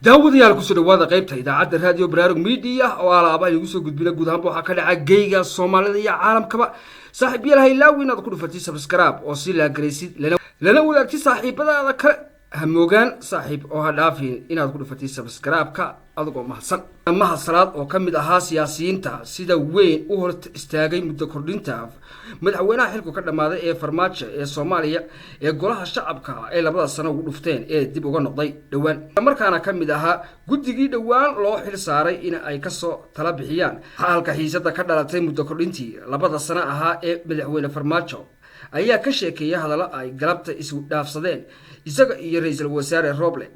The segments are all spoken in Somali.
daawadayaal ku soo dhawaada qaybta idaacadda raadiyo baraarug media oo alaaba ay ugu soo gudbina guud ahaan waxa ka dhacay geeyga Soomaalida iyo caalamkaba saaxiibayaal haylaw inaad ku dhufatay subscribe oo si la gareysid lana wadaagti saaxiibadaada kale hamoogan saaxiib oo ha dhaafin inaad ku dhufatay subscribe-ka adigoo mahadsan oo kamid ahaa siyaasiyiinta sida weyn u hor istaagay muddo kordhinta madaxweynaha xilku ka dhamaaday ee farmaajo ee Soomaaliya ee golaha shacabka ee labada sano ugu dhufteen ee dib uga noqday dhawaan markaana kamid ahaa guddigii dhawaan loo xil saaray in ay ka soo tala bixiyaan halka xiisada ka dhalatay muddo kordhintii labada sano ahaa ee madaxweyne farmaajo ayaa ka sheekeeyay hadallo ay galabta isu dhaafsadeen isaga iyo ra'iisul wasaare Roble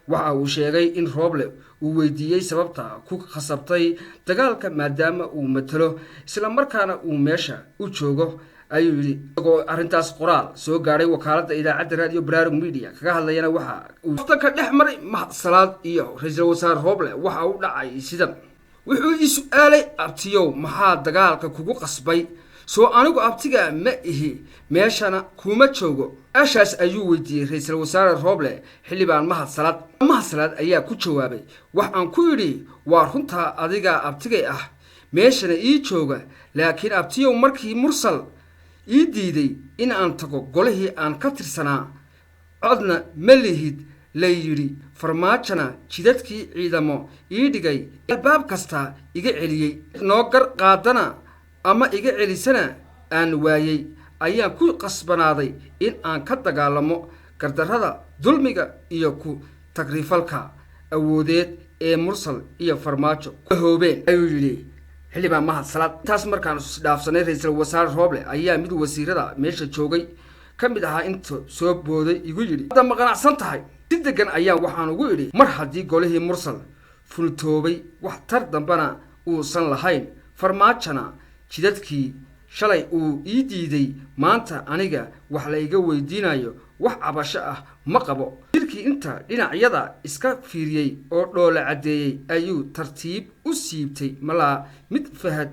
waxa uu sheegay in Roble uu weydiiyay sababta ku khasabtay dagaalka maadaama uu matalo isla markaana uu meesha u joogo ayuu yiri arintaas qoraal soo gaaray wakaaladda idaacadda raadiyo baraarug media kaga hadlayna waxa uu ka dhex maray Salaad iyo ra'iisul wasaare Roble waxa uu dhacay sidan wuxuu isu aalay abtiyow maxaa dagaalka kugu qasbay soo anigu abtiga ma ihi meeshana kuma joogo ashaas ayuu weydiiyay ra'iisul wasaare Roble xilibaan Salaad ayaa ku jawaabay wax aan ku yiri waa runta adiga abtigay ah meeshana ii jooga laakiin abtiyow markii mursal ii diiday in aan tago golihii aan ka tirsanaa codna ma lihid la yiri farmaajana jidadkii ciidamo ii dhigay albaab kasta iga celiyay noo gar qaadana ama iga celisana aan waayay ayaan ku qasbanaaday in aan ka dagaalamo gardarrada dulmiga iyo ku tagrifalka awoodeed ee mursal iyo farmaajo hoobeen ayuu yiri xilibaan Salaad taas markaan dhaafsanay ra'iisul wasaare Roble ayaa mid wasiirada meesha joogay kamid ahaa inta soo booday igu yiri hadda ma qanacsan tahay si degan ayaa waxaan ugu yiri mar haddii golihii mursal fultoobay wax tar dambana uusan lahayn farmaajana jidadkii shalay uu ii diiday maanta aniga wax la iga weydiinayo wax cabasho ah ma qabo jirkii inta dhinacyada iska fiiriyay oo dhoole cadeeyay ayuu tartiib u siibtay malaa mid Fahad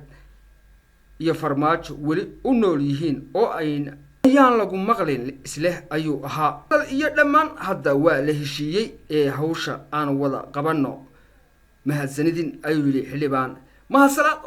iyo farmaajo weli u nool yihiin oo ayaan lagu maqlin isleh ayuu ahaa iyo dhammaan hadda waa la heshiiyay ee hawsha aan wada qabano mahadsanidin ayuu yiri xilibaan Salaad